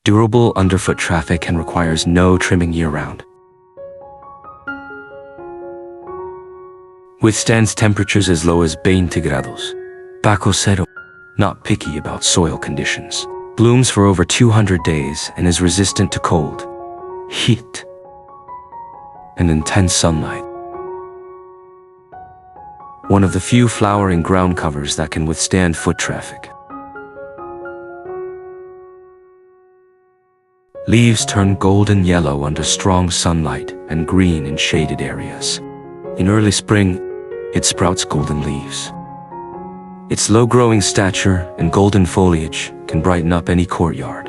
durable underfoot traffic and requires no trimming year-round. Withstands temperatures as low as 20 grados. Bajo cero. Not picky about soil conditions. Blooms for over 200 days and is resistant to cold, heat, and intense sunlight. One of the few flowering ground covers that can withstand foot traffic. Leaves turn golden yellow under strong sunlight and green in shaded areas. In early spring, it sprouts golden leaves. Its low-growing stature and golden foliage can brighten up any courtyard.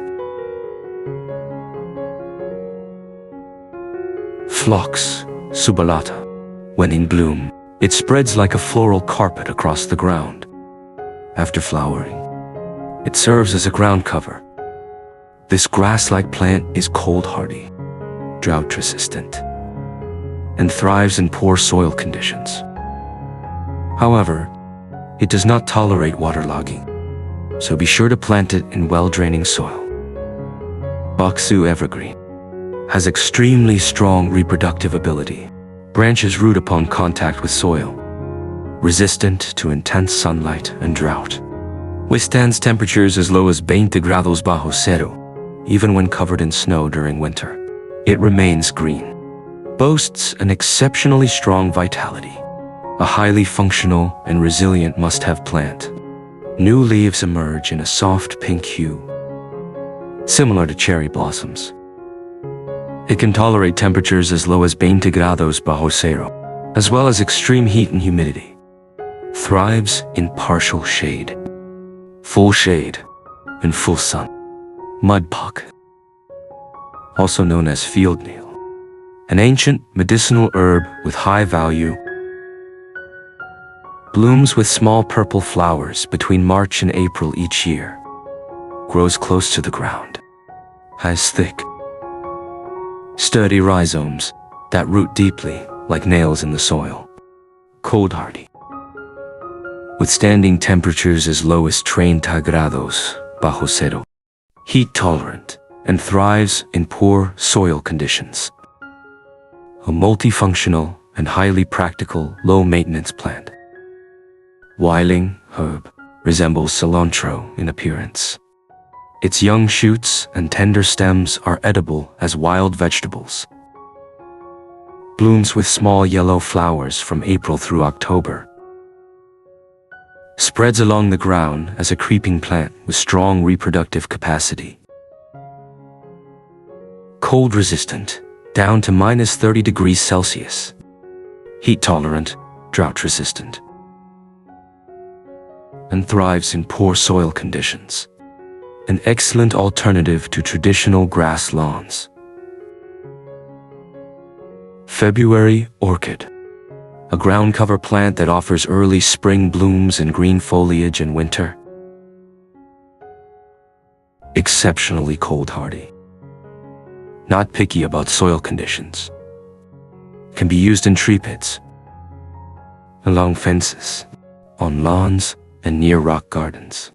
Phlox subulata. When in bloom, it spreads like a floral carpet across the ground. After flowering, it serves as a ground cover. This grass-like plant is cold-hardy, drought-resistant, and thrives in poor soil conditions. However, it does not tolerate waterlogging, so be sure to plant it in well-draining soil. Baksu evergreen has extremely strong reproductive ability. Branches root upon contact with soil, resistant to intense sunlight and drought. Withstands temperatures as low as 20 grados bajo cero, even when covered in snow during winter. It remains green. Boasts an exceptionally strong vitality. A highly functional and resilient must-have plant. New leaves emerge in a soft pink hue, similar to cherry blossoms. It can tolerate temperatures as low as 20 grados bajo cero, as well as extreme heat and humidity. Thrives in partial shade, full shade, and full sun. Mudpock, also known as field nail, an ancient medicinal herb with high value. Blooms with small purple flowers between March and April each year. Grows close to the ground. Has thick, sturdy rhizomes that root deeply like nails in the soil. Cold hardy. Withstanding temperatures as low as 30 grados bajo cero. Heat tolerant and thrives in poor soil conditions. A multifunctional and highly practical low-maintenance plant. Wiling herb resembles cilantro in appearance. Its young shoots and tender stems are edible as wild vegetables. Blooms with small yellow flowers from April through October. Spreads along the ground as a creeping plant with strong reproductive capacity. Cold resistant, down to -30 degrees Celsius. Heat tolerant, drought resistant. And thrives in poor soil conditions. An excellent alternative to traditional grass lawns. February orchid. A ground cover plant that offers early spring blooms and green foliage in winter. Exceptionally cold hardy. Not picky about soil conditions. Can be used in tree pits, along fences, on lawns, and near rock gardens.